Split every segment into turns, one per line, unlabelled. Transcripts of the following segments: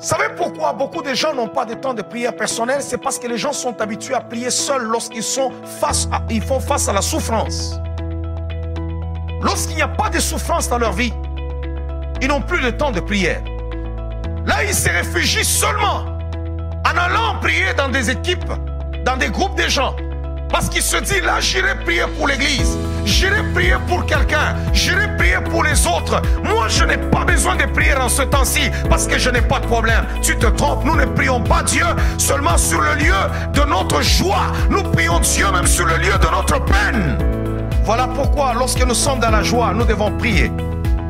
savez pourquoi beaucoup de gens n'ont pas de temps de prière personnelle? C'est parce que les gens sont habitués à prier seuls lorsqu'ils font face à la souffrance. Lorsqu'il n'y a pas de souffrance dans leur vie, ils n'ont plus de temps de prière. Là, ils se réfugient seulement en allant prier dans des équipes, dans des groupes de gens. Parce qu'il se dit, là, j'irai prier pour l'église, j'irai prier pour quelqu'un, j'irai prier pour les autres. Moi, je n'ai pas besoin de prier en ce temps-ci parce que je n'ai pas de problème. Tu te trompes, nous ne prions pas Dieu seulement sur le lieu de notre joie. Nous prions Dieu même sur le lieu de notre peine. Voilà pourquoi, lorsque nous sommes dans la joie, nous devons prier.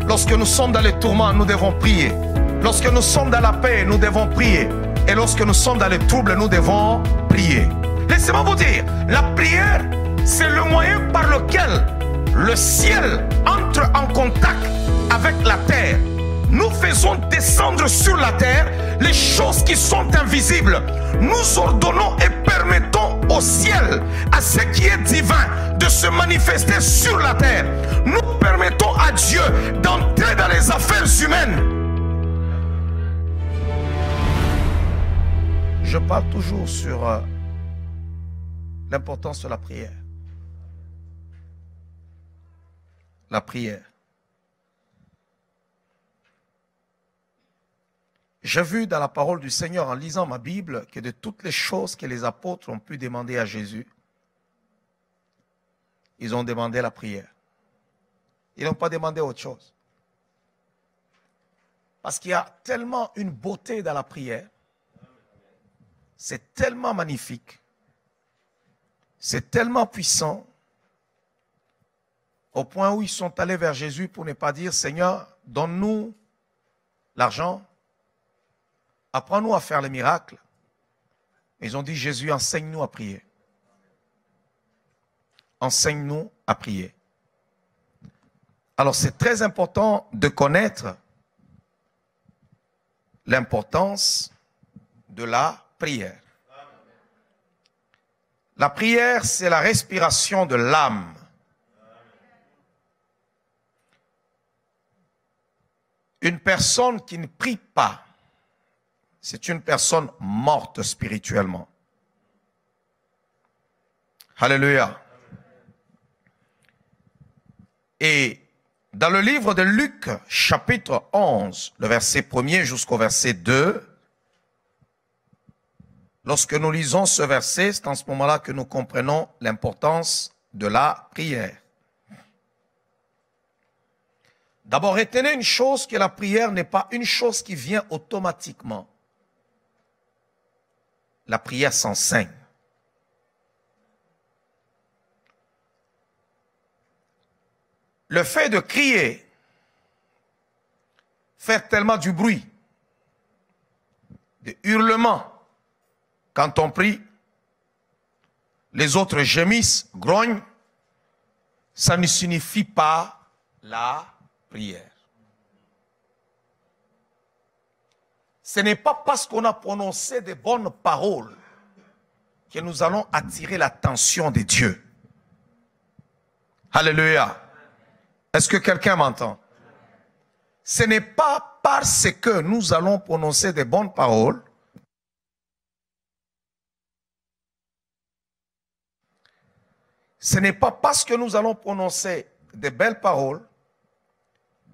Lorsque nous sommes dans les tourments, nous devons prier. Lorsque nous sommes dans la paix, nous devons prier. Et lorsque nous sommes dans les troubles, nous devons prier. Laissez-moi vous dire, la prière, c'est le moyen par lequel le ciel entre en contact avec la terre. Nous faisons descendre sur la terre les choses qui sont invisibles. Nous ordonnons et permettons au ciel, à ce qui est divin, de se manifester sur la terre. Nous permettons à Dieu d'entrer dans les affaires humaines. Je parle toujours sur l'importance de la prière. La prière. J'ai vu dans la parole du Seigneur, en lisant ma Bible, que de toutes les choses que les apôtres ont pu demander à Jésus, ils ont demandé la prière. Ils n'ont pas demandé autre chose. Parce qu'il y a tellement une beauté dans la prière. C'est tellement magnifique. C'est tellement puissant. Au point où ils sont allés vers Jésus pour ne pas dire, Seigneur, donne-nous l'argent. Apprends-nous à faire les miracles. Ils ont dit, Jésus, enseigne-nous à prier. Enseigne-nous à prier. Alors, c'est très important de connaître l'importance de la prière. La prière, c'est la respiration de l'âme. Une personne qui ne prie pas, c'est une personne morte spirituellement. Alléluia. Et dans le livre de Luc, chapitre 11, le verset 1er jusqu'au verset 2, lorsque nous lisons ce verset, c'est en ce moment-là que nous comprenons l'importance de la prière. D'abord, retenez une chose, que la prière n'est pas une chose qui vient automatiquement. La prière s'enseigne. Le fait de crier, faire tellement du bruit, de hurlements, quand on prie, les autres gémissent, grognent, ça ne signifie pas la prière. Ce n'est pas parce qu'on a prononcé de bonnes paroles que nous allons attirer l'attention de Dieu. Alléluia. Est-ce que quelqu'un m'entend? Ce n'est pas parce que nous allons prononcer de bonnes paroles ce n'est pas parce que nous allons prononcer de belles paroles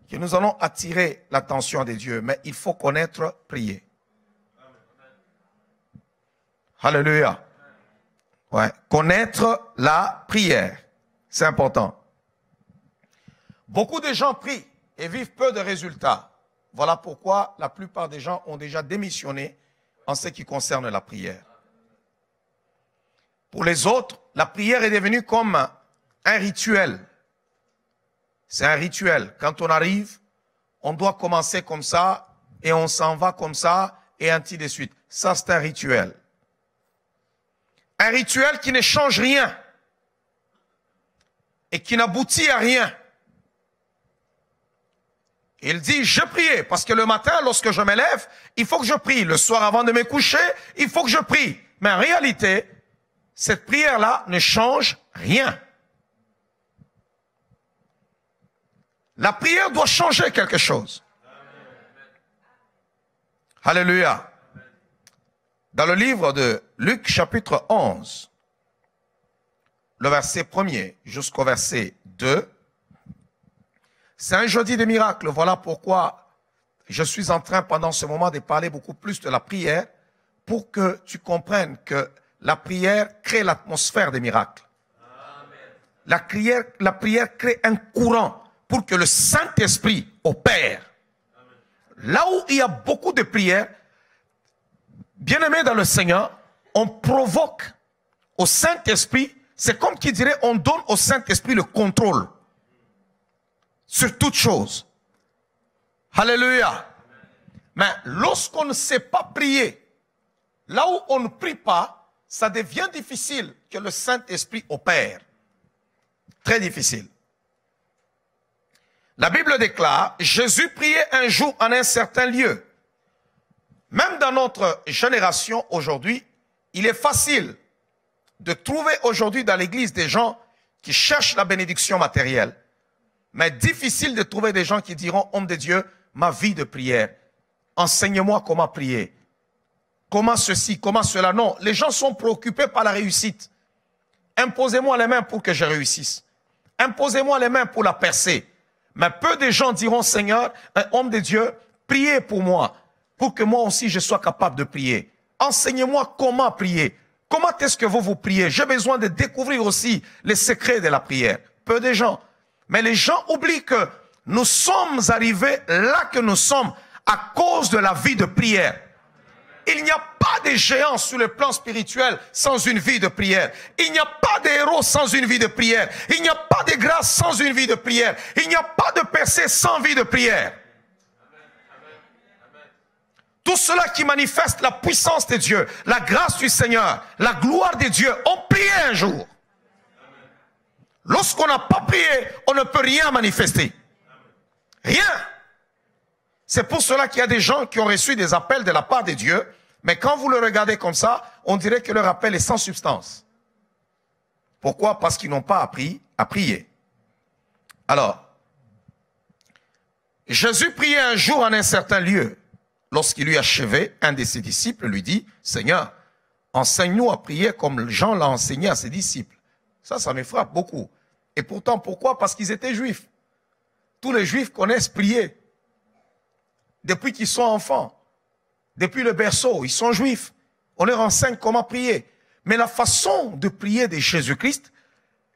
que nous allons attirer l'attention de Dieu, mais il faut connaître prier. Alléluia. Ouais. Connaître la prière, c'est important. Beaucoup de gens prient et vivent peu de résultats. Voilà pourquoi la plupart des gens ont déjà démissionné en ce qui concerne la prière. Pour les autres, la prière est devenue comme un rituel. C'est un rituel. Quand on arrive, on doit commencer comme ça et on s'en va comme ça et ainsi de suite. Ça, c'est un rituel. Un rituel qui ne change rien et qui n'aboutit à rien. Il dit, je priais, parce que le matin, lorsque je me lève, il faut que je prie. Le soir, avant de me coucher, il faut que je prie. Mais en réalité, cette prière-là ne change rien. La prière doit changer quelque chose. Alléluia. Dans le livre de Luc chapitre 11, le verset 1er jusqu'au verset 2, c'est un jeudi de miracle. Voilà pourquoi je suis en train pendant ce moment de parler beaucoup plus de la prière pour que tu comprennes que la prière crée l'atmosphère des miracles. La prière crée un courant pour que le Saint-Esprit opère. Là où il y a beaucoup de prières, bien-aimés dans le Seigneur, on provoque au Saint-Esprit, c'est comme qui dirait, on donne au Saint-Esprit le contrôle sur toute chose. Alléluia. Mais lorsqu'on ne sait pas prier, là où on ne prie pas, ça devient difficile que le Saint-Esprit opère. Très difficile. La Bible déclare, Jésus priait un jour en un certain lieu. Même dans notre génération aujourd'hui, il est facile de trouver aujourd'hui dans l'église des gens qui cherchent la bénédiction matérielle. Mais difficile de trouver des gens qui diront, homme de Dieu, ma vie de prière, enseigne-moi comment prier. Comment ceci, comment cela. Non, les gens sont préoccupés par la réussite. Imposez-moi les mains pour que je réussisse. Imposez-moi les mains pour la percer. Mais peu de gens diront, Seigneur, un homme de Dieu, priez pour moi, pour que moi aussi je sois capable de prier. Enseignez-moi comment prier. Comment est-ce que vous priez? J'ai besoin de découvrir aussi les secrets de la prière. Peu de gens. Mais les gens oublient que nous sommes arrivés là que nous sommes à cause de la vie de prière. Il n'y a pas de géants sur le plan spirituel sans une vie de prière. Il n'y a pas de héros sans une vie de prière. Il n'y a pas de grâce sans une vie de prière. Il n'y a pas de percée sans vie de prière. Tout cela qui manifeste la puissance de Dieu, la grâce du Seigneur, la gloire de Dieu, ont prié un jour. Lorsqu'on n'a pas prié, on ne peut rien manifester. Rien. C'est pour cela qu'il y a des gens qui ont reçu des appels de la part de Dieu, mais quand vous le regardez comme ça, on dirait que leur appel est sans substance. Pourquoi? Parce qu'ils n'ont pas appris à prier. Alors, Jésus priait un jour en un certain lieu. Lorsqu'il eut achevé, un de ses disciples lui dit, « Seigneur, enseigne-nous à prier comme Jean l'a enseigné à ses disciples. » Ça me frappe beaucoup. Et pourtant, pourquoi? Parce qu'ils étaient juifs. Tous les juifs connaissent prier. Depuis qu'ils sont enfants, depuis le berceau, ils sont juifs. On leur enseigne comment prier. Mais la façon de prier de Jésus-Christ,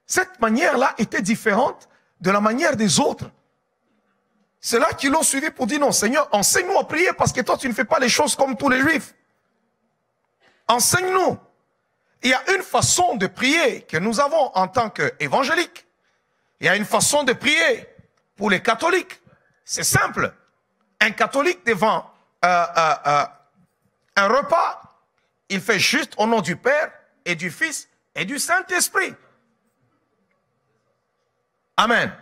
cette manière-là était différente de la manière des autres. C'est là qu'ils l'ont suivi pour dire non, Seigneur, enseigne-nous à prier parce que toi, tu ne fais pas les choses comme tous les juifs. Enseigne-nous. Il y a une façon de prier que nous avons en tant qu'évangéliques. Il y a une façon de prier pour les catholiques. C'est simple. Un catholique devant un repas, il fait juste au nom du Père et du Fils et du Saint-Esprit. Amen.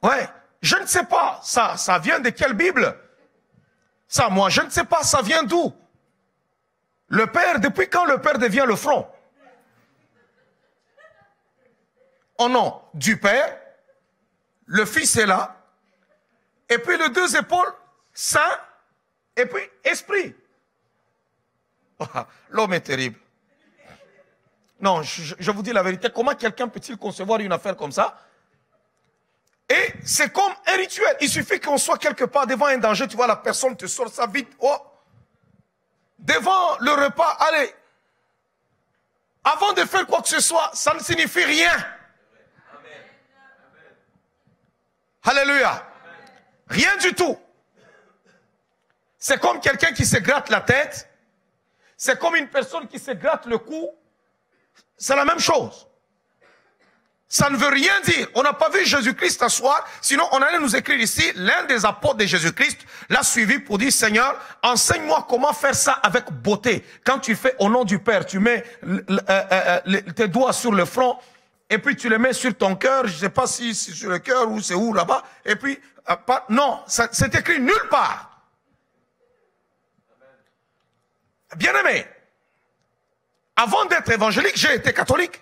Ouais, je ne sais pas, ça vient de quelle Bible? Ça, moi, je ne sais pas, ça vient d'où? Le Père, depuis quand le Père devient le front? Au nom du Père, le Fils est là, et puis les deux épaules, Saint, et puis Esprit. L'homme est terrible. Non, je vous dis la vérité, comment quelqu'un peut-il concevoir une affaire comme ça? Et c'est comme un rituel. Il suffit qu'on soit quelque part devant un danger, tu vois, la personne te sort ça vite. Oh. Devant le repas, allez. Avant de faire quoi que ce soit, ça ne signifie rien. Amen. Alléluia. Rien du tout. C'est comme quelqu'un qui se gratte la tête. C'est comme une personne qui se gratte le cou. C'est la même chose. Ça ne veut rien dire. On n'a pas vu Jésus-Christ t'asseoir. Sinon, on allait nous écrire ici, l'un des apôtres de Jésus-Christ l'a suivi pour dire, Seigneur, enseigne-moi comment faire ça avec beauté. Quand tu fais au nom du Père, tu mets tes doigts sur le front, et puis tu les mets sur ton cœur. Je ne sais pas si c'est sur le cœur ou c'est où là-bas. Et puis, non, c'est écrit nulle part. Bien-aimé, avant d'être évangélique, j'ai été catholique.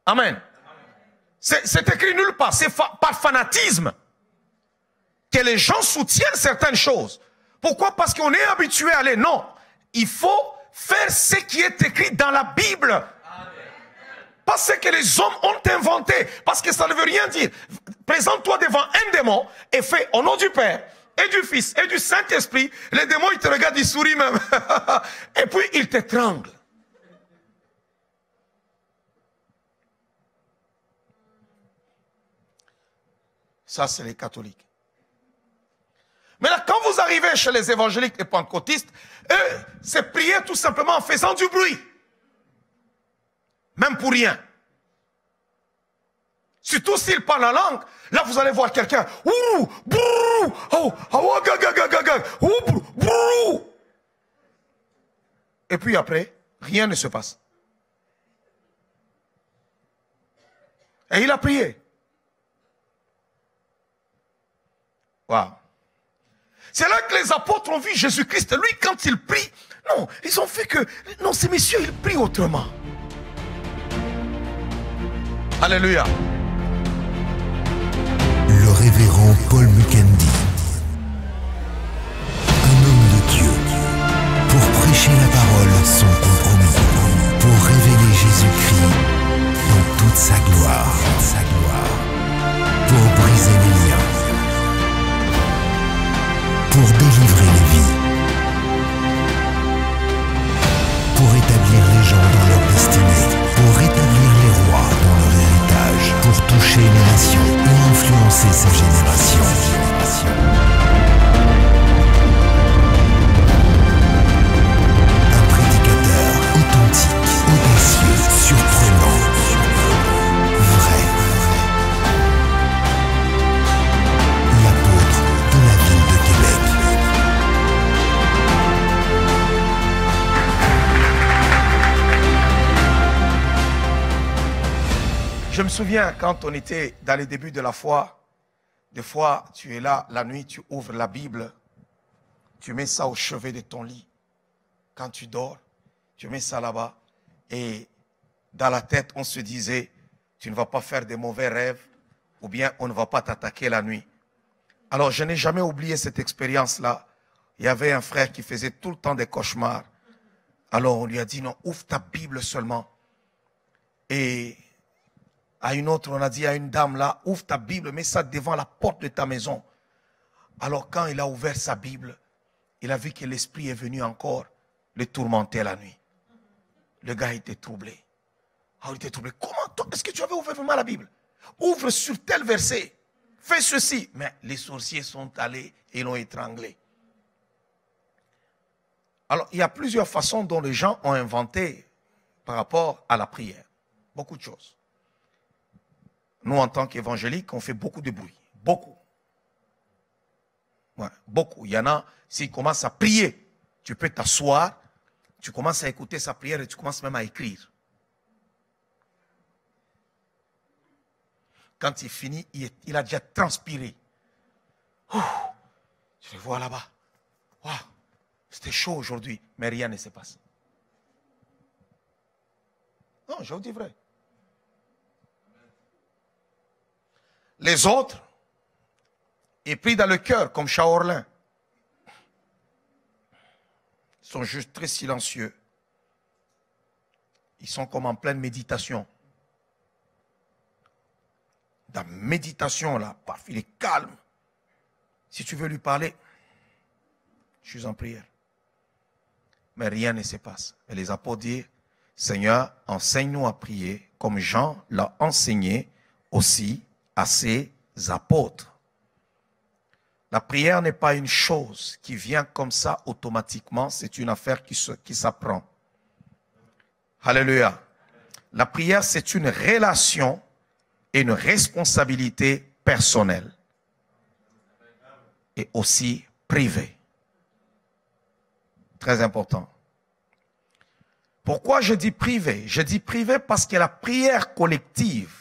Amen. C'est écrit nulle part. C'est par fanatisme. que les gens soutiennent certaines choses. Pourquoi? Parce qu'on est habitué à aller. Non, il faut faire ce qui est écrit dans la Bible. Pas ce que les hommes ont inventé. Parce que ça ne veut rien dire. Présente-toi devant un démon et fais au nom du Père et du Fils et du Saint-Esprit. Les démons, ils te regardent, ils sourient même. Et puis, ils t'étranglent. Ça, c'est les catholiques. Mais là, quand vous arrivez chez les évangéliques et pentecôtistes, eux, c'est prier tout simplement en faisant du bruit. Même pour rien. Surtout s'ils parlent en langue, là vous allez voir quelqu'un. Ouh, brrr, oh, oh, gaga, ouh, brrr. Et puis après, rien ne se passe. Et il a prié. Waouh. C'est là que les apôtres ont vu Jésus-Christ. Lui, quand il prie, non, ils ont fait que, non, ces messieurs, ils prient autrement. Alléluia.
Le révérend Paul Mukendi, un homme de Dieu, pour prêcher la parole sans compromis, pour révéler Jésus-Christ dans toute sa gloire, pour briser les liens, pour délivrer les vies, pour établir les gens dans leur destinée, pour rétablir les rois dans leur héritage, pour toucher les nations et influencer sa génération. Un prédicateur authentique, audacieux, surprenant, vrai. L'apôtre de la ville de Québec.
Je me souviens quand on était dans les débuts de la foi, des fois tu es là, la nuit tu ouvres la Bible, tu mets ça au chevet de ton lit. Quand tu dors, tu mets ça là-bas et dans la tête on se disait, tu ne vas pas faire des mauvais rêves ou bien on ne va pas t'attaquer la nuit. Alors je n'ai jamais oublié cette expérience-là. Il y avait un frère qui faisait tout le temps des cauchemars. Alors on lui a dit, non, ouvre ta Bible seulement. Et à une autre, on a dit à une dame là, ouvre ta Bible, mets ça devant la porte de ta maison. Alors quand il a ouvert sa Bible, il a vu que l'esprit est venu encore le tourmenter la nuit. Le gars était troublé. Ah, il était troublé. Comment toi, est-ce que tu avais ouvert vraiment la Bible? Ouvre sur tel verset. Fais ceci. Mais les sorciers sont allés et l'ont étranglé. Alors, il y a plusieurs façons dont les gens ont inventé par rapport à la prière. Beaucoup de choses. Nous, en tant qu'évangéliques, on fait beaucoup de bruit. Beaucoup. Ouais, beaucoup. Il y en a, s'ils commencent à prier, tu peux t'asseoir, tu commences à écouter sa prière et tu commences même à écrire. Quand il finit, il a déjà transpiré. Ouh, je le vois là-bas. Waouh, c'était chaud aujourd'hui, mais rien ne se passe. Non, je vous dis vrai. Les autres, ils prient dans le cœur, comme Shaorlin. Ils sont juste très silencieux. Ils sont comme en pleine méditation. Dans la méditation, là, paf, il est calme. Si tu veux lui parler, je suis en prière. Mais rien ne se passe. Et les apôtres disent, Seigneur, enseigne-nous à prier, comme Jean l'a enseigné aussi à ses apôtres. La prière n'est pas une chose qui vient comme ça automatiquement, c'est une affaire qui s'apprend. Alléluia. La prière, c'est une relation et une responsabilité personnelle et aussi privée. Très important. Pourquoi je dis privé? Je dis privé parce que la prière collective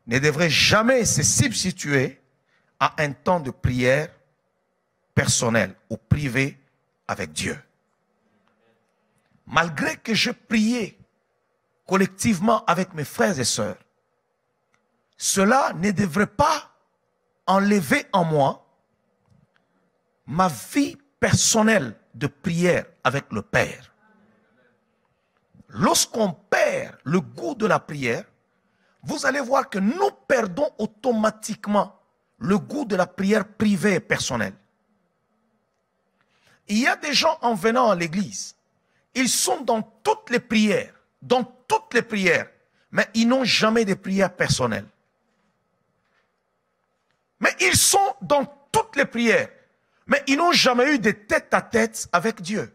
ne devrait jamais se substituer à un temps de prière personnel ou privé avec Dieu. Malgré que je priais collectivement avec mes frères et sœurs, cela ne devrait pas enlevé en moi ma vie personnelle de prière avec le Père. Lorsqu'on perd le goût de la prière, vous allez voir que nous perdons automatiquement le goût de la prière privée et personnelle. Il y a des gens en venant à l'église, ils sont dans toutes les prières, mais ils n'ont jamais de prières personnelles. Mais ils sont dans toutes les prières, mais ils n'ont jamais eu de tête-à-tête avec Dieu.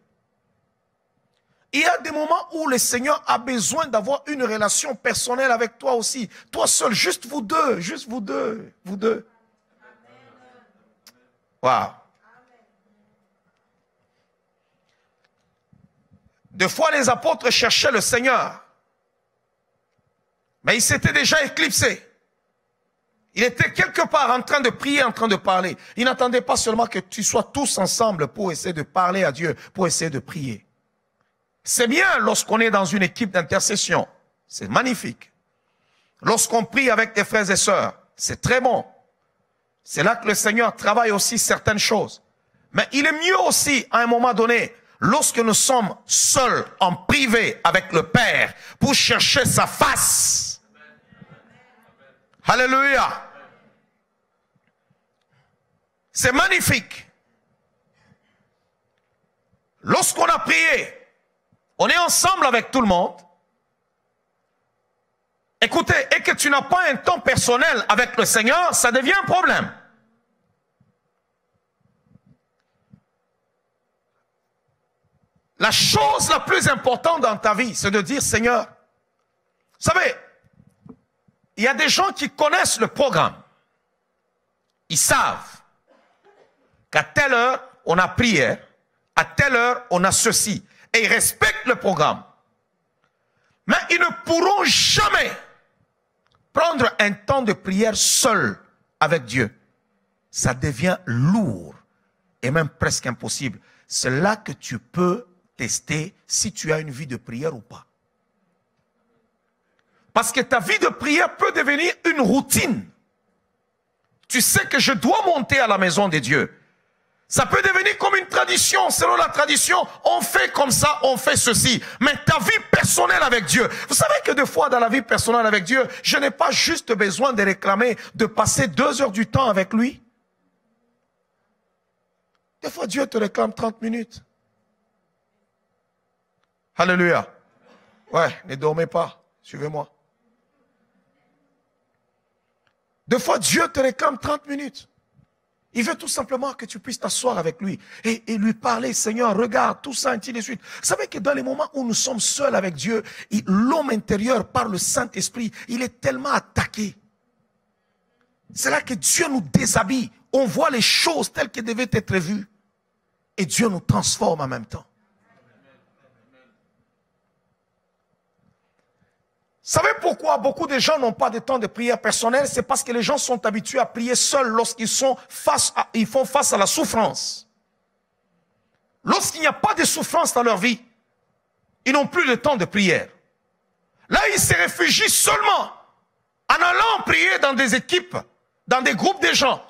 Il y a des moments où le Seigneur a besoin d'avoir une relation personnelle avec toi aussi. Toi seul, juste vous deux, vous deux. Waouh. Des fois, les apôtres cherchaient le Seigneur, mais il s'était déjà éclipsé. Il était quelque part en train de prier, en train de parler. Il n'attendait pas seulement que tu sois tous ensemble pour essayer de parler à Dieu, pour essayer de prier. C'est bien lorsqu'on est dans une équipe d'intercession. C'est magnifique. Lorsqu'on prie avec des frères et sœurs, c'est très bon. C'est là que le Seigneur travaille aussi certaines choses. Mais il est mieux aussi, à un moment donné, lorsque nous sommes seuls, en privé, avec le Père, pour chercher sa face. Alléluia. C'est magnifique. Lorsqu'on a prié, on est ensemble avec tout le monde. Écoutez, et que tu n'as pas un temps personnel avec le Seigneur, ça devient un problème. La chose la plus importante dans ta vie, c'est de dire, Seigneur, vous savez, il y a des gens qui connaissent le programme. Ils savent qu'à telle heure, on a prière, à telle heure, on a ceci. Et ils respectent le programme. Mais ils ne pourront jamais prendre un temps de prière seul avec Dieu. Ça devient lourd et même presque impossible. C'est là que tu peux tester si tu as une vie de prière ou pas. Parce que ta vie de prière peut devenir une routine. Tu sais que je dois monter à la maison de Dieu. Ça peut devenir comme une tradition. Selon la tradition, on fait comme ça, on fait ceci. Mais ta vie personnelle avec Dieu. Vous savez que des fois, dans la vie personnelle avec Dieu, je n'ai pas juste besoin de réclamer, de passer 2 heures du temps avec lui. Des fois, Dieu te réclame 30 minutes. Alléluia. Ouais, ne dormez pas. Suivez-moi. Des fois, Dieu te réclame 30 minutes. Il veut tout simplement que tu puisses t'asseoir avec lui et lui parler, Seigneur, regarde, tout ça, ainsi de suite. Vous savez que dans les moments où nous sommes seuls avec Dieu, l'homme intérieur, par le Saint-Esprit, il est tellement attaqué. C'est là que Dieu nous déshabille. On voit les choses telles qu'elles devaient être vues. Et Dieu nous transforme en même temps. Vous savez pourquoi beaucoup de gens n'ont pas de temps de prière personnelle? C'est parce que les gens sont habitués à prier seuls lorsqu'ils font face à la souffrance. Lorsqu'il n'y a pas de souffrance dans leur vie, ils n'ont plus de temps de prière. Là, ils se réfugient seulement en allant prier dans des équipes, dans des groupes de gens.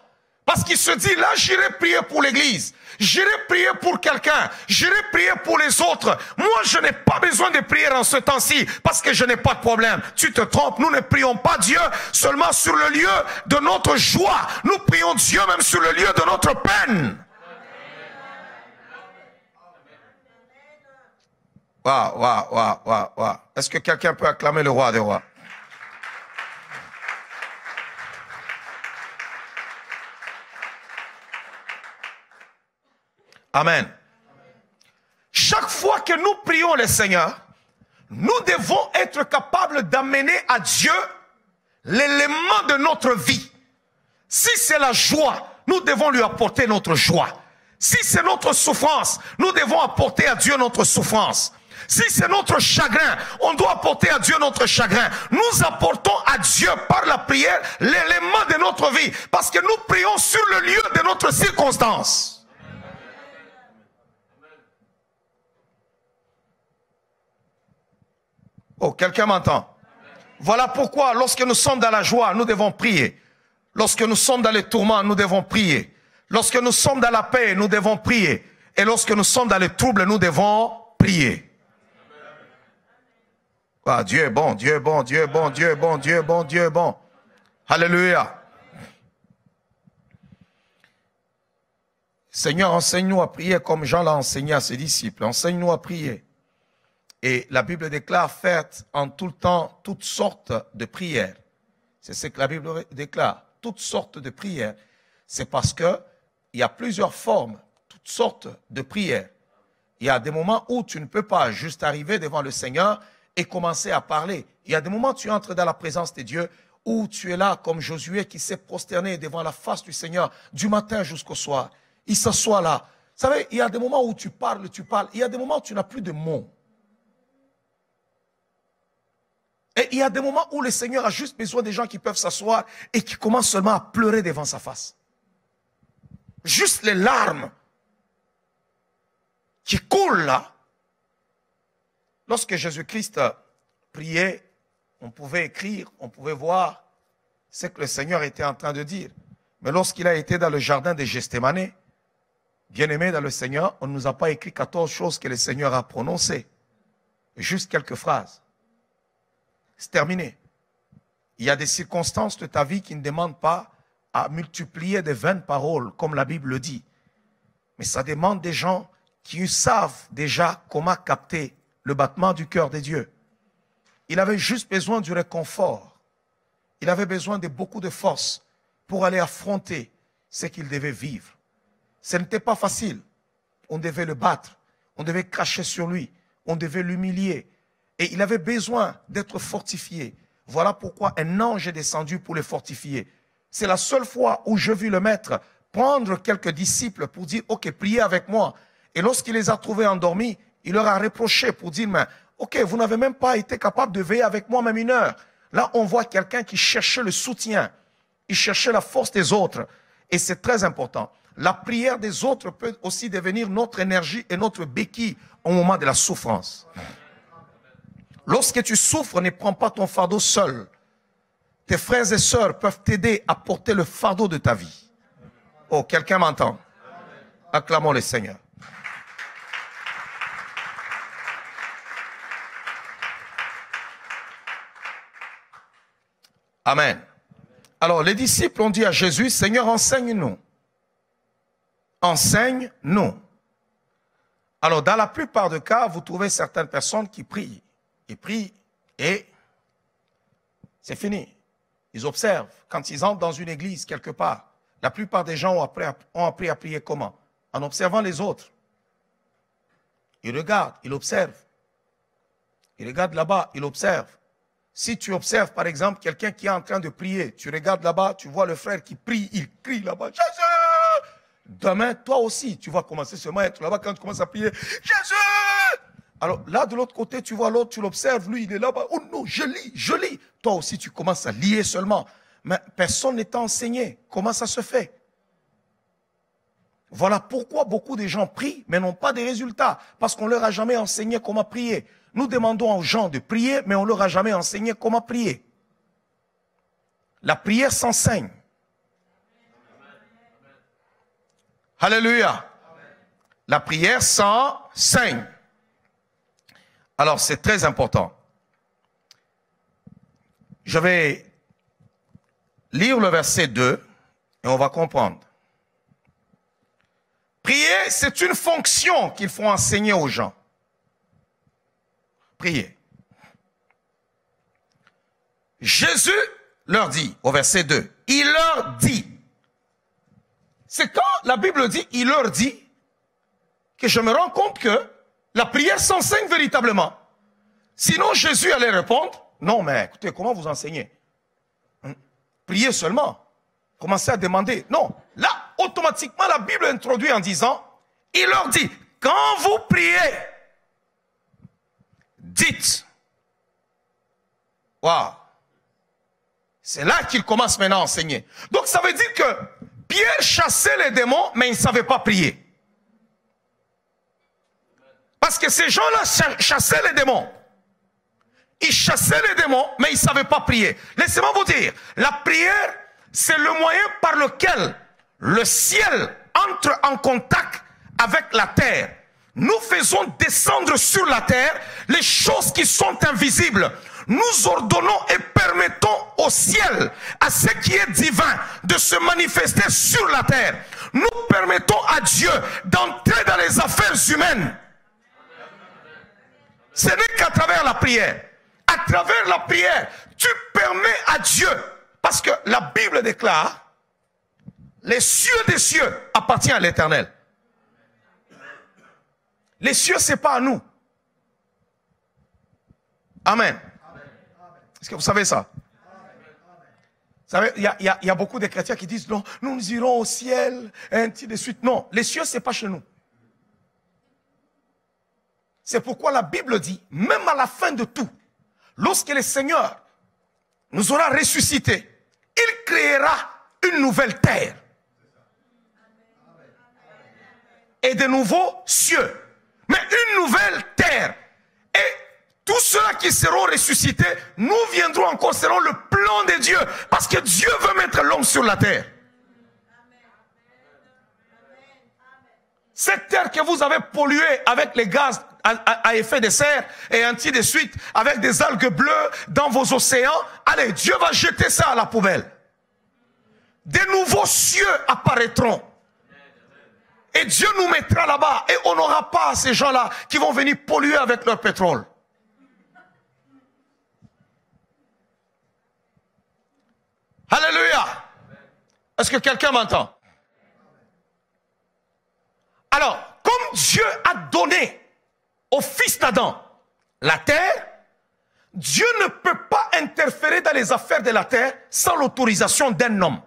Parce qu'il se dit, là, j'irai prier pour l'église. J'irai prier pour quelqu'un. J'irai prier pour les autres. Moi, je n'ai pas besoin de prier en ce temps-ci parce que je n'ai pas de problème. Tu te trompes. Nous ne prions pas Dieu seulement sur le lieu de notre joie. Nous prions Dieu même sur le lieu de notre peine. Waouh. Est-ce que quelqu'un peut acclamer le roi des rois? Amen. Chaque fois que nous prions le Seigneur, nous devons être capables d'amener à Dieu l'élément de notre vie. Si c'est la joie, nous devons lui apporter notre joie. Si c'est notre souffrance, nous devons apporter à Dieu notre souffrance. Si c'est notre chagrin, on doit apporter à Dieu notre chagrin. Nous apportons à Dieu par la prière l'élément de notre vie. Parce que nous prions sur le lieu de notre circonstance. Oh, quelqu'un m'entend? Voilà pourquoi, lorsque nous sommes dans la joie, nous devons prier. Lorsque nous sommes dans les tourments, nous devons prier. Lorsque nous sommes dans la paix, nous devons prier. Et lorsque nous sommes dans les troubles, nous devons prier. Ah, Dieu est bon, Dieu est bon, Dieu est bon, Dieu est bon, Dieu est bon, Dieu est bon. Alléluia. Seigneur, enseigne-nous à prier comme Jean l'a enseigné à ses disciples. Enseigne-nous à prier. Et la Bible déclare, faites en tout le temps toutes sortes de prières. C'est ce que la Bible déclare, toutes sortes de prières. C'est parce que il y a plusieurs formes, toutes sortes de prières. Il y a des moments où tu ne peux pas juste arriver devant le Seigneur et commencer à parler. Il y a des moments où tu entres dans la présence de Dieu, où tu es là comme Josué qui s'est prosterné devant la face du Seigneur du matin jusqu'au soir. Il s'assoit là. Vous savez, il y a des moments où tu parles. Il y a des moments où tu n'as plus de mots. Et il y a des moments où le Seigneur a juste besoin des gens qui peuvent s'asseoir et qui commencent seulement à pleurer devant sa face. Juste les larmes qui coulent là. Lorsque Jésus-Christ priait, on pouvait écrire, on pouvait voir ce que le Seigneur était en train de dire. Mais lorsqu'il a été dans le jardin de Gethsémane, bien-aimé dans le Seigneur, on ne nous a pas écrit 14 choses que le Seigneur a prononcées. Juste quelques phrases. C'est terminé. Il y a des circonstances de ta vie qui ne demandent pas à multiplier de vaines paroles, comme la Bible le dit. Mais ça demande des gens qui savent déjà comment capter le battement du cœur de Dieu. Il avait juste besoin du réconfort. Il avait besoin de beaucoup de force pour aller affronter ce qu'il devait vivre. Ce n'était pas facile. On devait le battre. On devait cracher sur lui. On devait l'humilier. Et il avait besoin d'être fortifié. Voilà pourquoi un ange est descendu pour le fortifier. C'est la seule fois où je vis le maître prendre quelques disciples pour dire « Ok, priez avec moi ». Et lorsqu'il les a trouvés endormis, il leur a reproché pour dire « Mais ok, vous n'avez même pas été capable de veiller avec moi même une heure ». Là, on voit quelqu'un qui cherchait le soutien. Il cherchait la force des autres. Et c'est très important. La prière des autres peut aussi devenir notre énergie et notre béquille au moment de la souffrance. Lorsque tu souffres, ne prends pas ton fardeau seul. Tes frères et sœurs peuvent t'aider à porter le fardeau de ta vie. Oh, quelqu'un m'entend? Acclamons le Seigneur. Amen. Alors, les disciples ont dit à Jésus, Seigneur, enseigne-nous. Enseigne-nous. Alors, dans la plupart des cas, vous trouvez certaines personnes qui prient. Ils prient et c'est fini. Ils observent. Quand ils entrent dans une église quelque part, la plupart des gens ont appris à prier comment? En observant les autres. Ils regardent, ils observent. Ils regardent là-bas, ils observent. Si tu observes par exemple quelqu'un qui est en train de prier, tu regardes là-bas, tu vois le frère qui prie, il crie là-bas, Jésus! Demain, toi aussi, tu vas commencer seulement à être là-bas quand tu commences à prier, Jésus! Alors là, de l'autre côté, tu vois l'autre, tu l'observes, lui, il est là-bas. Oh non, je lis. Toi aussi, tu commences à lier seulement. Mais personne n'est enseigné. Comment ça se fait? Voilà pourquoi beaucoup de gens prient, mais n'ont pas de résultats. Parce qu'on ne leur a jamais enseigné comment prier. Nous demandons aux gens de prier, mais on ne leur a jamais enseigné comment prier. La prière s'enseigne. Alléluia. La prière s'enseigne. Alors, c'est très important. Je vais lire le verset 2 et on va comprendre. Prier, c'est une fonction qu'il faut enseigner aux gens. Prier. Jésus leur dit, au verset 2, il leur dit. C'est quand la Bible dit, il leur dit, que je me rends compte que la prière s'enseigne véritablement. Sinon, Jésus allait répondre, non, mais écoutez, comment vous enseignez? Priez seulement. Commencez à demander. Non, là, automatiquement, la Bible introduit en disant, il leur dit, quand vous priez, dites. Waouh. C'est là qu'il commence maintenant à enseigner. Donc, ça veut dire que Pierre chassait les démons, mais il ne savait pas prier. Parce que ces gens-là chassaient les démons. Ils chassaient les démons, mais ils ne savaient pas prier. Laissez-moi vous dire, la prière c'est le moyen par lequel le ciel entre en contact avec la terre. Nous faisons descendre sur la terre les choses qui sont invisibles. Nous ordonnons et permettons au ciel, à ce qui est divin, de se manifester sur la terre. Nous permettons à Dieu d'entrer dans les affaires humaines. Ce n'est qu'à travers la prière. À travers la prière, tu permets à Dieu, parce que la Bible déclare, les cieux des cieux appartiennent à l'Éternel. Les cieux, ce n'est pas à nous. Amen. Est-ce que vous savez ça? Vous savez, il y a beaucoup de chrétiens qui disent, non, nous irons au ciel, et ainsi de suite. Non, les cieux, ce n'est pas chez nous. C'est pourquoi la Bible dit, même à la fin de tout, lorsque le Seigneur nous aura ressuscités, il créera une nouvelle terre. Et de nouveaux cieux. Mais une nouvelle terre. Et tous ceux qui seront ressuscités, nous viendrons encore selon le plan de Dieu. Parce que Dieu veut mettre l'homme sur la terre. Cette terre que vous avez polluée avec les gaz à effet de serre et ainsi de suite, avec des algues bleues dans vos océans, allez, Dieu va jeter ça à la poubelle. Des nouveaux cieux apparaîtront. Et Dieu nous mettra là-bas et on n'aura pas ces gens-là qui vont venir polluer avec leur pétrole. Alléluia. Est-ce que quelqu'un m'entend? Alors, comme Dieu a donné au fils d'Adam la terre, Dieu ne peut pas interférer dans les affaires de la terre sans l'autorisation d'un homme.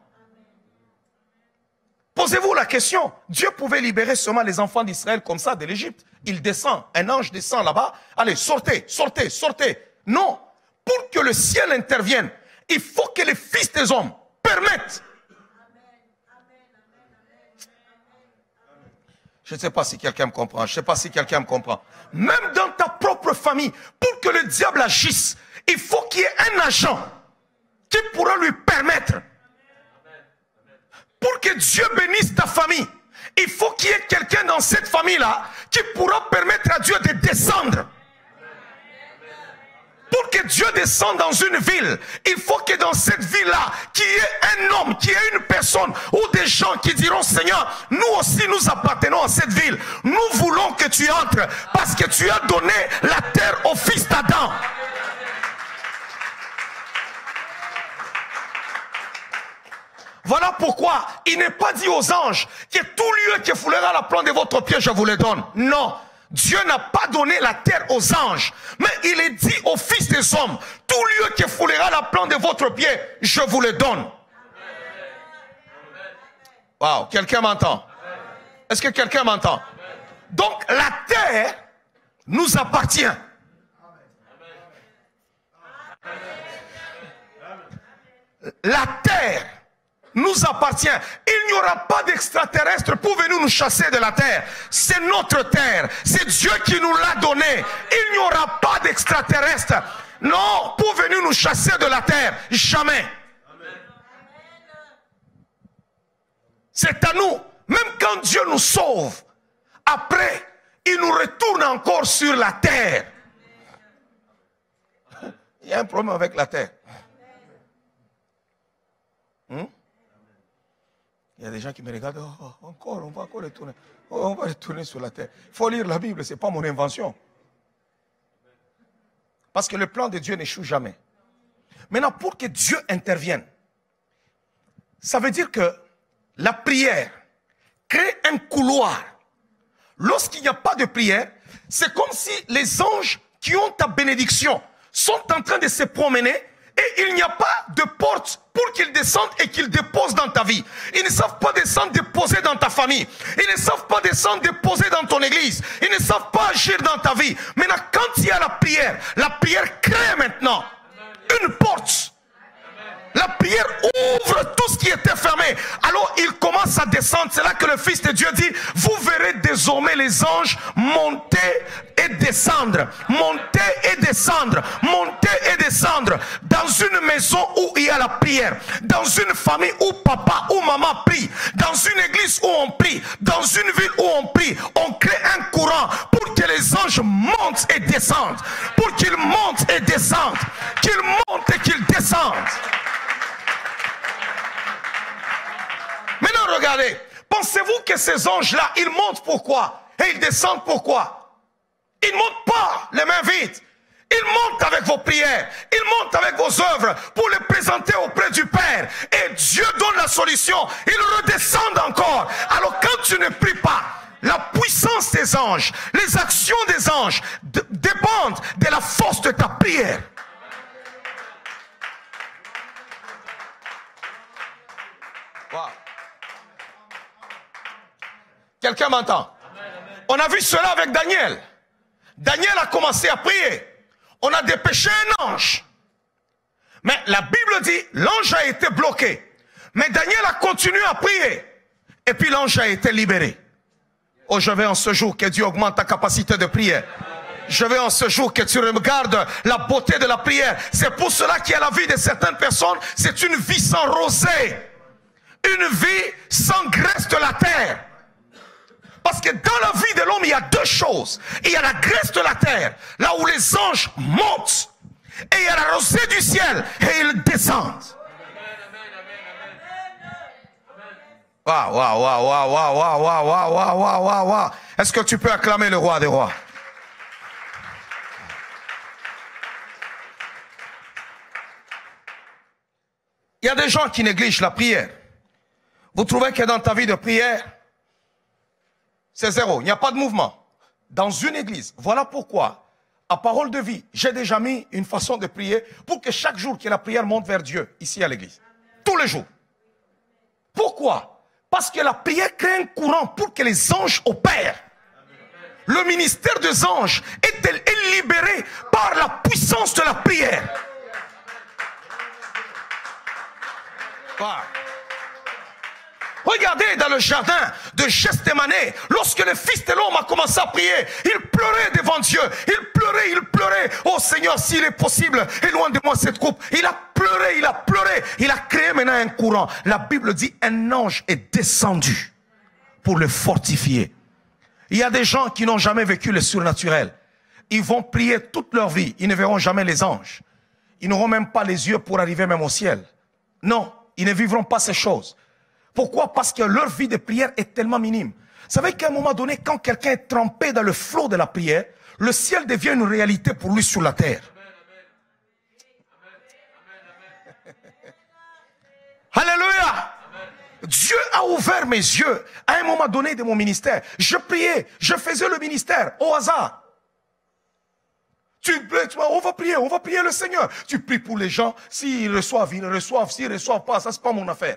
Posez-vous la question, Dieu pouvait libérer seulement les enfants d'Israël comme ça de l'Égypte. Il descend, un ange descend là-bas, allez, sortez, sortez, sortez. Non, pour que le ciel intervienne, il faut que les fils des hommes permettent. Je ne sais pas si quelqu'un me comprend, je ne sais pas si quelqu'un me comprend. Même dans ta propre famille, pour que le diable agisse, il faut qu'il y ait un agent qui pourra lui permettre. Pour que Dieu bénisse ta famille, il faut qu'il y ait quelqu'un dans cette famille-là qui pourra permettre à Dieu de descendre. Pour que Dieu descende dans une ville, il faut que dans cette ville-là, qu'il y ait un homme, qu'il y ait une personne ou des gens qui diront, Seigneur, nous aussi nous appartenons à cette ville. Nous voulons que tu entres parce que tu as donné la terre au fils d'Adam. Voilà pourquoi il n'est pas dit aux anges que tout lieu qui foulera la plante de votre pied, je vous le donne. Non. Dieu n'a pas donné la terre aux anges, mais il est dit aux fils des hommes, tout lieu qui foulera la plante de votre pied, je vous le donne. Wow, quelqu'un m'entend? Est-ce que quelqu'un m'entend? Donc la terre nous appartient. La terre nous appartient. Il n'y aura pas d'extraterrestre pour venir nous chasser de la terre. C'est notre terre. C'est Dieu qui nous l'a donnée. Il n'y aura pas d'extraterrestre. Non, pour venir nous chasser de la terre. Jamais. C'est à nous. Même quand Dieu nous sauve, après, il nous retourne encore sur la terre. Il y a un problème avec la terre. Il y a des gens qui me regardent, oh, encore, on va encore retourner. Oh, on va retourner sur la terre. Il faut lire la Bible, ce n'est pas mon invention. Parce que le plan de Dieu n'échoue jamais. Maintenant, pour que Dieu intervienne, ça veut dire que la prière crée un couloir. Lorsqu'il n'y a pas de prière, c'est comme si les anges qui ont ta bénédiction sont en train de se promener et il n'y a pas de porte pour qu'ils descendent et qu'ils déposent dans ta vie. Ils ne savent pas descendre, déposer dans ta famille. Ils ne savent pas descendre, déposer dans ton église. Ils ne savent pas agir dans ta vie. Maintenant, quand il y a la prière crée maintenant une porte. La prière ouvre tout ce qui était fermé. Alors il commence à descendre. C'est là que le Fils de Dieu dit, vous verrez des désormais les anges monter et descendre, monter et descendre, monter et descendre dans une maison où il y a la prière, dans une famille où papa ou maman prie, dans une église où on prie, dans une ville où on prie. On crée un courant pour que les anges montent et descendent, pour qu'ils montent et descendent, qu'ils montent et qu'ils descendent. Maintenant regardez, pensez-vous que ces anges-là, ils montent pourquoi? Et ils descendent pourquoi? Ils ne montent pas les mains vides. Ils montent avec vos prières, ils montent avec vos œuvres pour les présenter auprès du Père. Et Dieu donne la solution, ils redescendent encore. Alors quand tu ne pries pas, la puissance des anges, les actions des anges dépendent de la force de ta prière. Wow. Quelqu'un m'entend? On a vu cela avec Daniel. Daniel a commencé à prier. On a dépêché un ange. Mais la Bible dit, l'ange a été bloqué. Mais Daniel a continué à prier. Et puis l'ange a été libéré. Oh, je veux en ce jour que Dieu augmente ta capacité de prière. Je veux en ce jour que tu regardes la beauté de la prière. C'est pour cela qu'il y a la vie de certaines personnes. C'est une vie sans rosée. Une vie sans graisse de la terre. Parce que dans la vie de l'homme, il y a deux choses. Il y a la graisse de la terre, là où les anges montent. Et il y a la rosée du ciel, et ils descendent. Waouh, waouh, waouh, waouh, waouh, waouh, waouh, waouh, waouh, waouh, waouh. Est-ce que tu peux acclamer le roi des rois? Il y a des gens qui négligent la prière. Vous trouvez que dans ta vie de prière, c'est zéro, il n'y a pas de mouvement. Dans une église, voilà pourquoi, à Parole de Vie, j'ai déjà mis une façon de prier pour que chaque jour que la prière monte vers Dieu, ici à l'église. Tous les jours. Pourquoi? Parce que la prière crée un courant pour que les anges opèrent. Le ministère des anges est libéré par la puissance de la prière. Wow. Regardez dans le jardin de Gethsémane, lorsque le Fils de l'homme a commencé à prier, il pleurait devant Dieu, il pleurait. Oh Seigneur, s'il est possible, éloigne de moi cette coupe. Il a pleuré, il a créé maintenant un courant. La Bible dit, un ange est descendu pour le fortifier. Il y a des gens qui n'ont jamais vécu le surnaturel. Ils vont prier toute leur vie, ils ne verront jamais les anges. Ils n'auront même pas les yeux pour arriver même au ciel. Non, ils ne vivront pas ces choses. Pourquoi? Parce que leur vie de prière est tellement minime. Vous savez qu'à un moment donné, quand quelqu'un est trempé dans le flot de la prière, le ciel devient une réalité pour lui sur la terre. Alléluia! Dieu a ouvert mes yeux à un moment donné de mon ministère. Je priais, je faisais le ministère au hasard. On va prier le Seigneur. Tu pries pour les gens, s'ils reçoivent, ils reçoivent, s'ils ne reçoivent pas, ça c'est pas mon affaire.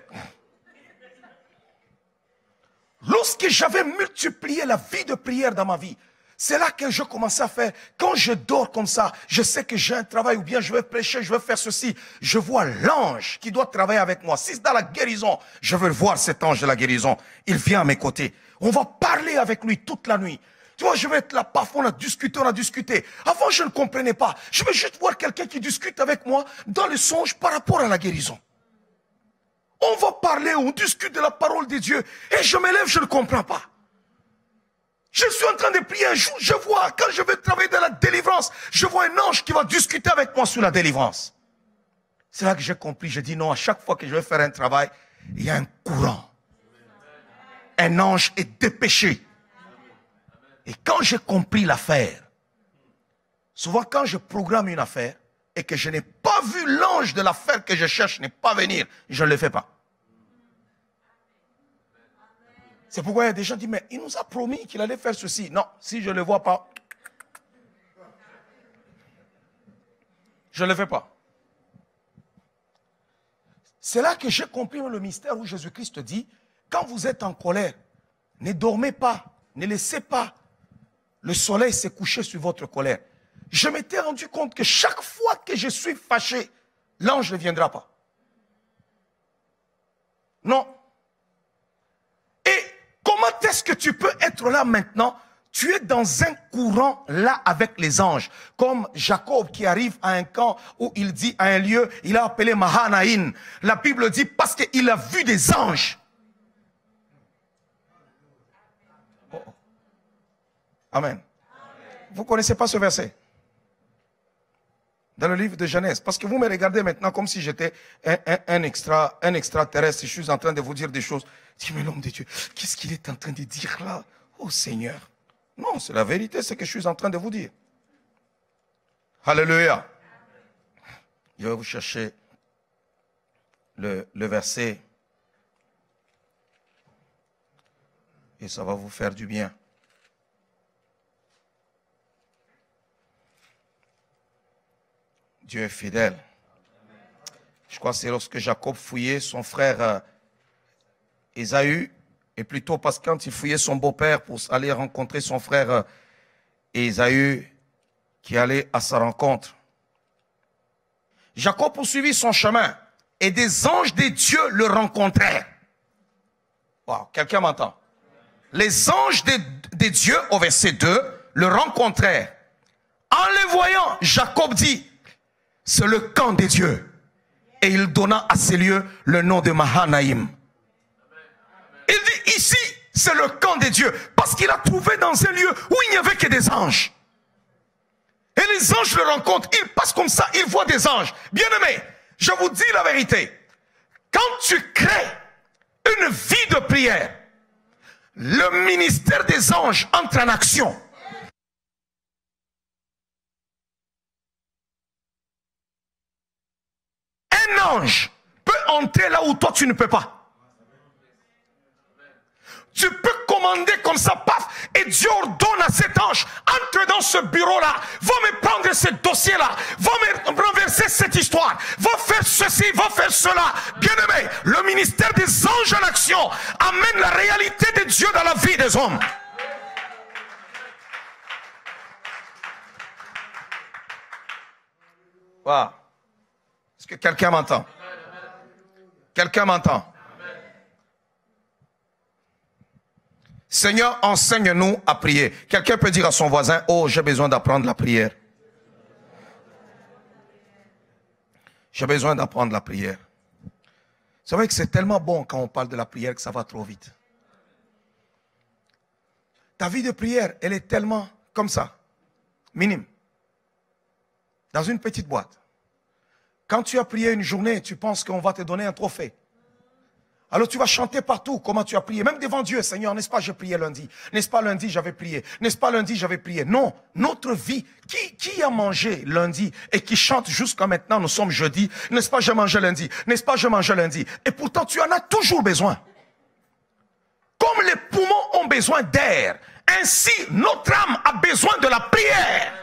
Lorsque j'avais multiplié la vie de prière dans ma vie, c'est là que je commençais à faire. Quand je dors comme ça, je sais que j'ai un travail ou bien je vais prêcher, je vais faire ceci. Je vois l'ange qui doit travailler avec moi. Si c'est dans la guérison, je veux voir cet ange de la guérison. Il vient à mes côtés. On va parler avec lui toute la nuit. Tu vois, je vais être là, parfois on a discuté. Avant, je ne comprenais pas. Je veux juste voir quelqu'un qui discute avec moi dans le songe par rapport à la guérison. On va parler, on discute de la parole de Dieu. Et je me lève, je ne comprends pas. Je suis en train de prier un jour, je vois, quand je vais travailler dans la délivrance, je vois un ange qui va discuter avec moi sur la délivrance. C'est là que j'ai compris, j'ai dit non, à chaque fois que je vais faire un travail, il y a un courant. Un ange est dépêché. Et quand j'ai compris l'affaire, souvent quand je programme une affaire, et que je n'ai pas vu l'ange de l'affaire que je cherche ne pas venir, je ne le fais pas. C'est pourquoi il y a des gens qui disent, mais il nous a promis qu'il allait faire ceci. Non, si je ne le vois pas, je ne le fais pas. C'est là que j'ai compris le mystère où Jésus-Christ dit, quand vous êtes en colère, ne dormez pas, ne laissez pas le soleil se coucher sur votre colère. Je m'étais rendu compte que chaque fois que je suis fâché, l'ange ne viendra pas. Non. Et comment Comment est-ce que tu peux être là maintenant? Tu es dans un courant là avec les anges. Comme Jacob qui arrive à un camp où il dit à un lieu, il a appelé Mahanaïm. La Bible dit parce qu'il a vu des anges. Oh. Amen. Vous ne connaissez pas ce verset? Dans le livre de Genèse. Parce que vous me regardez maintenant comme si j'étais un extraterrestre. Je suis en train de vous dire des choses. Dis, mais l'homme de Dieu, qu'est-ce qu'il est en train de dire là? Oh Seigneur. Non, c'est la vérité, c'est ce que je suis en train de vous dire. Alléluia. Je vais vous chercher le verset. Et ça va vous faire du bien. Dieu est fidèle. Je crois que c'est lorsque Jacob fouillait son frère Ésaü, et plutôt parce que quand il fouillait son beau-père pour aller rencontrer son frère Ésaü, qui allait à sa rencontre. Jacob poursuivit son chemin, et des anges de Dieu le rencontrèrent. Wow, quelqu'un m'entend? Les anges de Dieu, au verset 2, le rencontrèrent. En les voyant, Jacob dit, c'est le camp de Dieu. Et il donna à ces lieux le nom de Mahanaïm. Il dit ici, c'est le camp de Dieu. Parce qu'il a trouvé dans un lieu où il n'y avait que des anges. Et les anges le rencontrent. Il passe comme ça, il voit des anges. Bien-aimés, je vous dis la vérité. Quand tu crées une vie de prière, le ministère des anges entre en action. Un ange peut entrer là où toi tu ne peux pas. Tu peux commander comme ça, paf, et Dieu ordonne à cet ange, entre dans ce bureau-là, va me prendre ce dossier-là, va me renverser cette histoire, va faire ceci, va faire cela. Bien-aimé, le ministère des anges en action amène la réalité de Dieu dans la vie des hommes. Wow. Est-ce que quelqu'un m'entend? Quelqu'un m'entend? Seigneur, enseigne-nous à prier. Quelqu'un peut dire à son voisin, oh, j'ai besoin d'apprendre la prière. J'ai besoin d'apprendre la prière. C'est vrai que c'est tellement bon quand on parle de la prière que ça va trop vite. Ta vie de prière, elle est tellement comme ça, minime. Dans une petite boîte. Quand tu as prié une journée, tu penses qu'on va te donner un trophée. Alors tu vas chanter partout comment tu as prié. Même devant Dieu, Seigneur, n'est-ce pas, j'ai prié lundi. N'est-ce pas, lundi, j'avais prié. N'est-ce pas, lundi, j'avais prié. Non, notre vie, qui a mangé lundi et qui chante jusqu'à maintenant, nous sommes jeudi. N'est-ce pas, j'ai mangé lundi. N'est-ce pas, je mangeais lundi. Et pourtant, tu en as toujours besoin. Comme les poumons ont besoin d'air, ainsi, notre âme a besoin de la prière.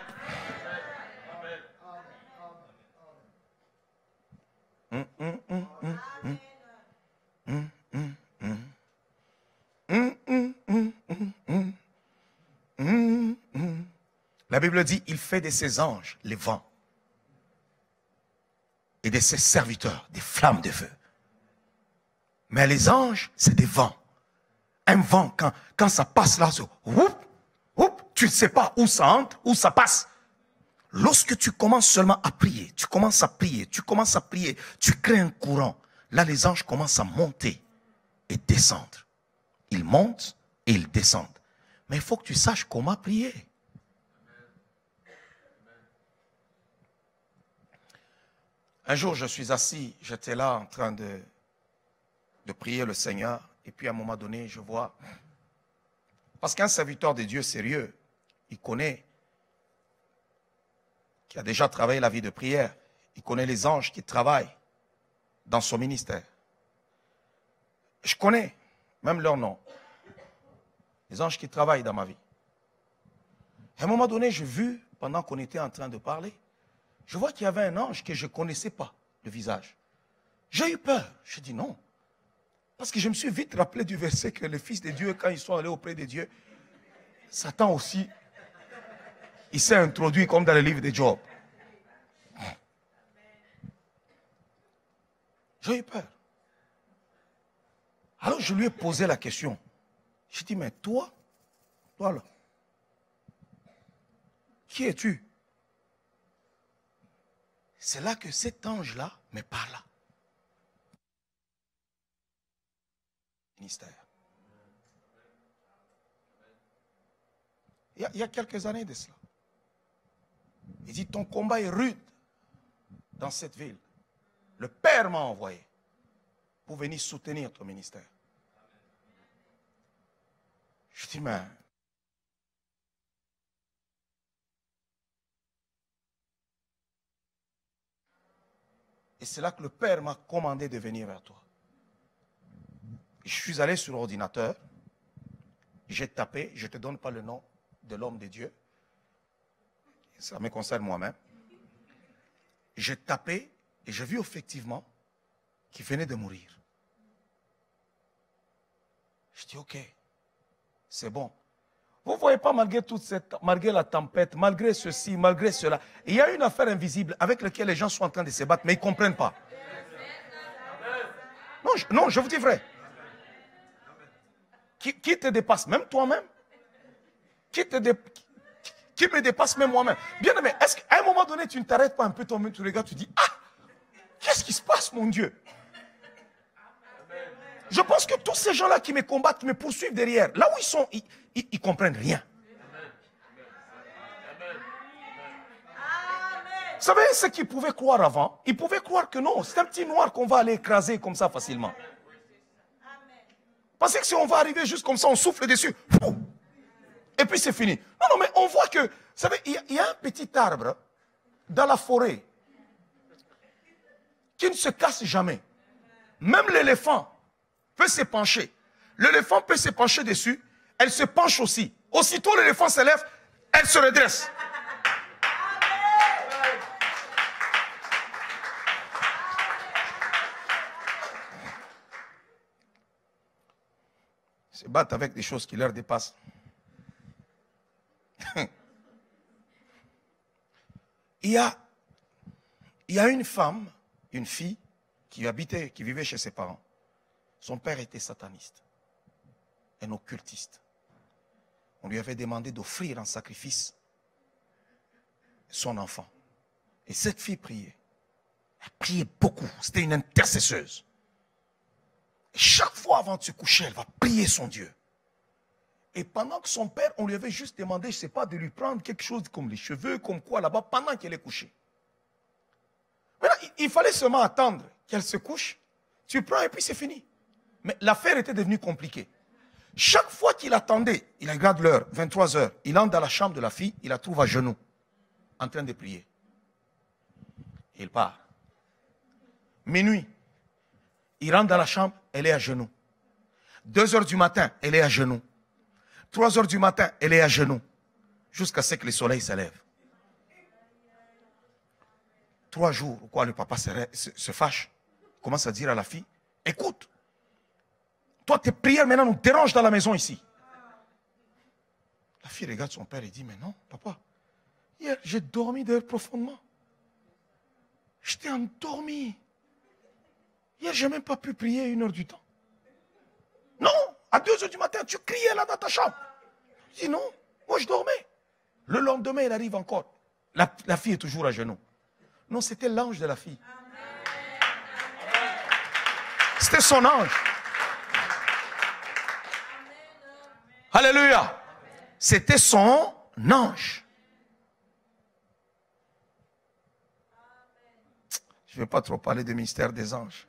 La Bible dit, il fait de ses anges les vents et de ses serviteurs des flammes de feu. Mais les anges, c'est des vents. Un vent, quand ça passe là, tu ne sais pas où ça entre, où ça passe. Lorsque tu commences seulement à prier, tu commences à prier, tu commences à prier, tu crées un courant. Là, les anges commencent à monter et descendre. Ils montent et ils descendent. Mais il faut que tu saches comment prier. Un jour, je suis assis, j'étais là en train de prier le Seigneur. Et puis à un moment donné, je vois, parce qu'un serviteur de Dieu sérieux, il connaît, qui a déjà travaillé la vie de prière, il connaît les anges qui travaillent dans son ministère. Je connais même leur nom. Les anges qui travaillent dans ma vie. À un moment donné, j'ai vu, pendant qu'on était en train de parler, je vois qu'il y avait un ange que je ne connaissais pas, le visage. J'ai eu peur. J'ai dit non. Parce que je me suis vite rappelé du verset que les fils de Dieu, quand ils sont allés auprès de Dieu, Satan aussi, il s'est introduit comme dans le livre de Job. J'ai eu peur. Alors je lui ai posé la question. Je dis, mais toi là, qui es-tu? C'est là que cet ange-là me parla. Ministère. Il y a quelques années de cela. Il dit, ton combat est rude dans cette ville. Le Père m'a envoyé pour venir soutenir ton ministère. Je dis, mais et c'est là que le Père m'a commandé de venir vers toi. Je suis allé sur l'ordinateur, j'ai tapé, je ne te donne pas le nom de l'homme de Dieu, ça me concerne moi-même. J'ai tapé et j'ai vu effectivement qu'il venait de mourir. Je dis, ok, c'est bon. Vous ne voyez pas, malgré la tempête, malgré ceci, malgré cela, il y a une affaire invisible avec laquelle les gens sont en train de se battre, mais ils ne comprennent pas. Non, je vous dis vrai. Qui te dépasse, même toi-même? Qui me dépasse, même moi-même? Bien aimé, est-ce qu'à un moment donné, tu ne t'arrêtes pas un peu toi-même, tu regardes, tu dis, ah, qu'est-ce qui se passe, mon Dieu? Je pense que tous ces gens-là qui me combattent, qui me poursuivent derrière, là où ils sont, ils ne comprennent rien. Vous savez ce qu'ils pouvaient croire avant? Ils pouvaient croire que non, c'est un petit noir qu'on va aller écraser comme ça facilement. Parce que si on va arriver juste comme ça, on souffle dessus, et puis c'est fini. Non, mais on voit que, vous savez, il y a un petit arbre dans la forêt qui ne se casse jamais. Même l'éléphant peut se pencher. L'éléphant peut se pencher dessus, elle se penche aussi. Aussitôt l'éléphant se lève, elle se redresse. Ils se battent avec des choses qui leur dépassent. Il y a une femme, une fille, qui vivait chez ses parents. Son père était sataniste, un occultiste. On lui avait demandé d'offrir en sacrifice son enfant. Et cette fille priait. Elle priait beaucoup. C'était une intercesseuse. Et chaque fois avant de se coucher, elle va prier son Dieu. Et pendant que son père, on lui avait juste demandé, je ne sais pas, de lui prendre quelque chose comme les cheveux, comme quoi là-bas, pendant qu'elle est couchée. Maintenant, il fallait seulement attendre qu'elle se couche. Tu prends et puis c'est fini. Mais l'affaire était devenue compliquée. Chaque fois qu'il attendait, il regarde l'heure, 23 heures, il entre dans la chambre de la fille, il la trouve à genoux, en train de prier. Il part. Minuit, il rentre dans la chambre, elle est à genoux. 2 heures du matin, elle est à genoux. 3 heures du matin, elle est à genoux. Jusqu'à ce que le soleil se lève. 3 jours, quoi, le papa se fâche. Commence à dire à la fille, écoute, toi tes prières maintenant nous dérangent dans la maison ici. La fille regarde son père et dit, mais non, papa, hier j'ai dormi d'ailleurs profondément. J'étais endormi. Hier, je n'ai même pas pu prier 1 heure du temps. Non, à 2 heures du matin, tu criais là dans ta chambre. Je dis non, moi je dormais. Le lendemain, il arrive encore. La fille est toujours à genoux. Non, c'était l'ange de la fille. C'était son ange. Alléluia. C'était son ange. Je ne vais pas trop parler du mystère des anges.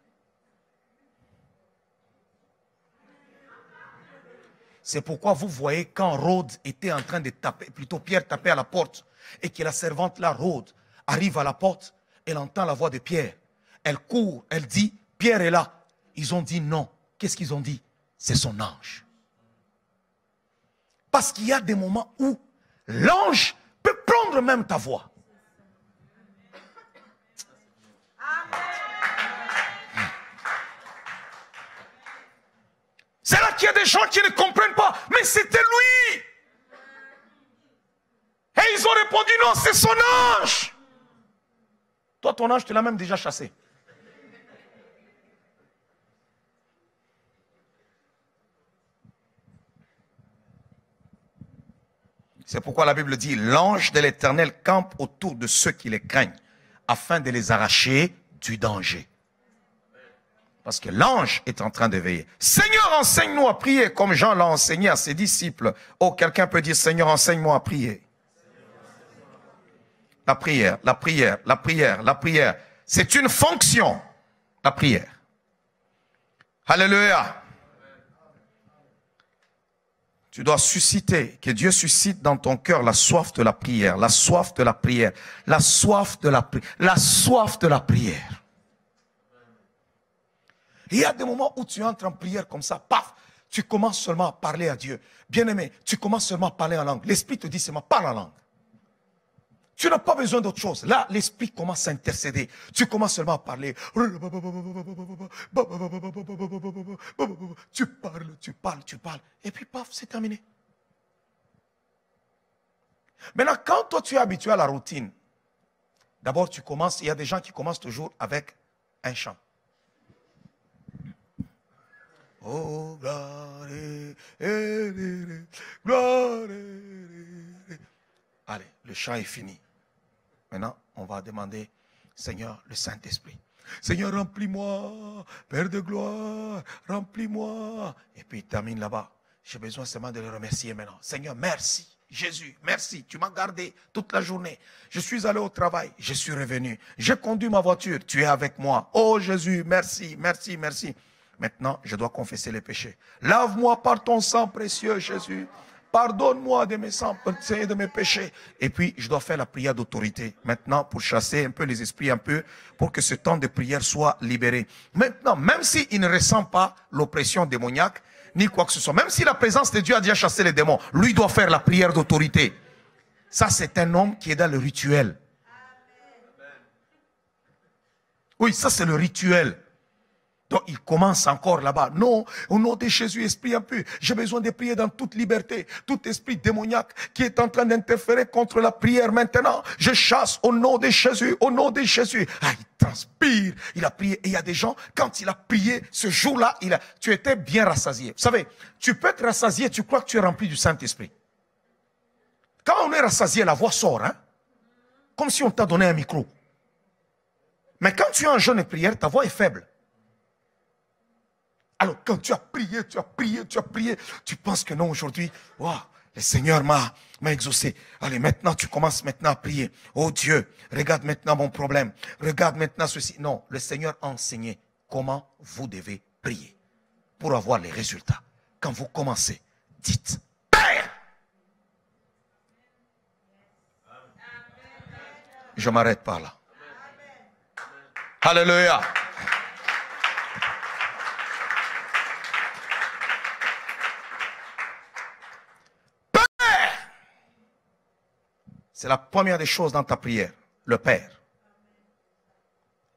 C'est pourquoi vous voyez quand Rhodes était en train de taper, plutôt Pierre tapait à la porte, et que la servante là, Rhodes, arrive à la porte, elle entend la voix de Pierre. Elle court, elle dit, Pierre est là. Ils ont dit non. Qu'est-ce qu'ils ont dit? C'est son ange. Parce qu'il y a des moments où l'ange peut prendre même ta voix. C'est là qu'il y a des gens qui ne comprennent pas. Mais c'était lui. Et ils ont répondu non, c'est son ange. Toi, ton ange, tu l'as même déjà chassé. C'est pourquoi la Bible dit, l'ange de l'Éternel campe autour de ceux qui les craignent, afin de les arracher du danger. Parce que l'ange est en train de veiller. Seigneur, enseigne-nous à prier, comme Jean l'a enseigné à ses disciples. Oh, quelqu'un peut dire, Seigneur, enseigne-moi à prier. La prière, la prière, la prière, la prière. C'est une fonction, la prière. Alléluia. Tu dois susciter, que Dieu suscite dans ton cœur la soif de la prière, la soif de la prière, la soif de la prière, la soif de la prière. Il y a des moments où tu entres en prière comme ça, paf, tu commences seulement à parler à Dieu. Bien-aimé, tu commences seulement à parler en langue. L'Esprit te dit seulement, parle en langue. Tu n'as pas besoin d'autre chose. Là, l'Esprit commence à intercéder. Tu commences seulement à parler. Tu parles, tu parles, tu parles. Et puis, paf, c'est terminé. Maintenant, quand toi, tu es habitué à la routine, d'abord, tu commences, il y a des gens qui commencent toujours avec un chant. Oh, gloire, gloire. Allez, le chant est fini. Maintenant, on va demander, Seigneur, le Saint-Esprit. Seigneur, remplis-moi, Père de gloire, remplis-moi. Et puis, il termine là-bas. J'ai besoin seulement de le remercier maintenant. Seigneur, merci. Jésus, merci. Tu m'as gardé toute la journée. Je suis allé au travail. Je suis revenu. J'ai conduit ma voiture. Tu es avec moi. Oh Jésus, merci, merci, merci. Maintenant, je dois confesser les péchés. Lave-moi par ton sang précieux, Jésus. Pardonne-moi de mes péchés. Et puis, je dois faire la prière d'autorité. Maintenant, pour chasser un peu les esprits, un peu, pour que ce temps de prière soit libéré. Maintenant, même s'il ne ressent pas l'oppression démoniaque, ni quoi que ce soit, même si la présence de Dieu a déjà chassé les démons, lui doit faire la prière d'autorité. Ça, c'est un homme qui est dans le rituel. Oui, ça, c'est le rituel. Donc, il commence encore là-bas. Non, au nom de Jésus, esprit un peu. J'ai besoin de prier dans toute liberté. Tout esprit démoniaque qui est en train d'interférer contre la prière maintenant. Je chasse au nom de Jésus, au nom de Jésus. Ah, il transpire, il a prié. Et il y a des gens, quand il a prié, ce jour-là, tu étais bien rassasié. Vous savez, tu peux être rassasié, tu crois que tu es rempli du Saint-Esprit. Quand on est rassasié, la voix sort, hein? Comme si on t'a donné un micro. Mais quand tu es en jeûne et prière, ta voix est faible. Alors, quand tu as prié, tu as prié, tu as prié, tu penses que non, aujourd'hui, wow, le Seigneur m'a exaucé. Allez, maintenant, tu commences maintenant à prier. Oh Dieu, regarde maintenant mon problème. Regarde maintenant ceci. Non, le Seigneur a enseigné comment vous devez prier pour avoir les résultats. Quand vous commencez, dites, Père. Je m'arrête par là. Alléluia. C'est la première des choses dans ta prière, le Père.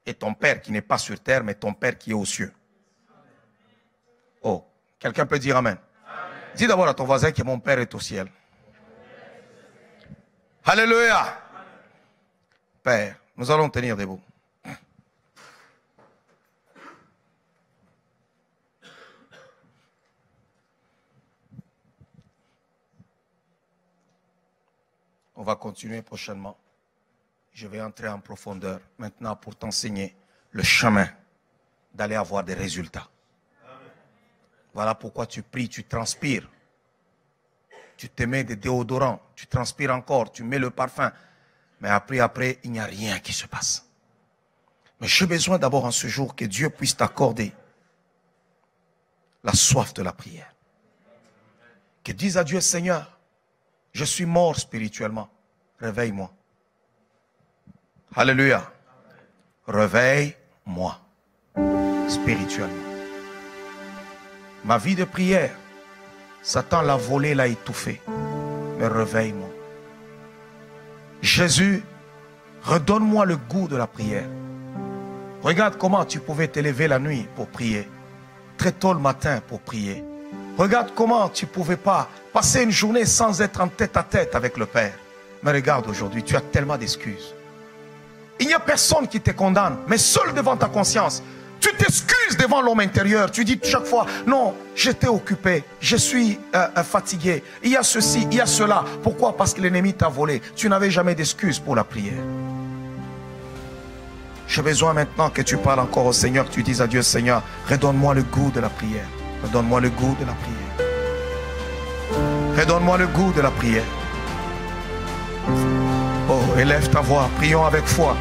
Et ton Père qui n'est pas sur terre, mais ton Père qui est aux cieux. Oh, quelqu'un peut dire Amen. Amen. Dis d'abord à ton voisin que mon Père est au ciel. Alléluia. Père, nous allons tenir debout. On va continuer prochainement. Je vais entrer en profondeur maintenant pour t'enseigner le chemin d'aller avoir des résultats. Voilà pourquoi tu pries, tu transpires. Tu te mets des déodorants, tu transpires encore, tu mets le parfum. Mais après, il n'y a rien qui se passe. Mais j'ai besoin d'abord en ce jour que Dieu puisse t'accorder la soif de la prière. Que dise à Dieu, Seigneur, je suis mort spirituellement. Réveille-moi. Alléluia. Réveille-moi spirituellement. Ma vie de prière, Satan l'a volée, l'a étouffée. Mais réveille-moi. Jésus, redonne-moi le goût de la prière. Regarde comment tu pouvais te lever la nuit pour prier. Très tôt le matin pour prier. Regarde comment tu ne pouvais pas passer une journée sans être en tête à tête avec le Père. Mais regarde aujourd'hui, tu as tellement d'excuses. Il n'y a personne qui te condamne, mais seul devant ta conscience, Tu t'excuses devant l'homme intérieur. Tu dis chaque fois, non, j'étais occupé, je suis fatigué. Il y a ceci, il y a cela. Pourquoi? Parce que l'ennemi t'a volé. Tu n'avais jamais d'excuses pour la prière. J'ai besoin maintenant que tu parles encore au Seigneur, que tu dises à Dieu, Seigneur, redonne-moi le goût de la prière. Redonne-moi le goût de la prière. Redonne-moi le goût de la prière. Oh, élève ta voix, prions avec foi.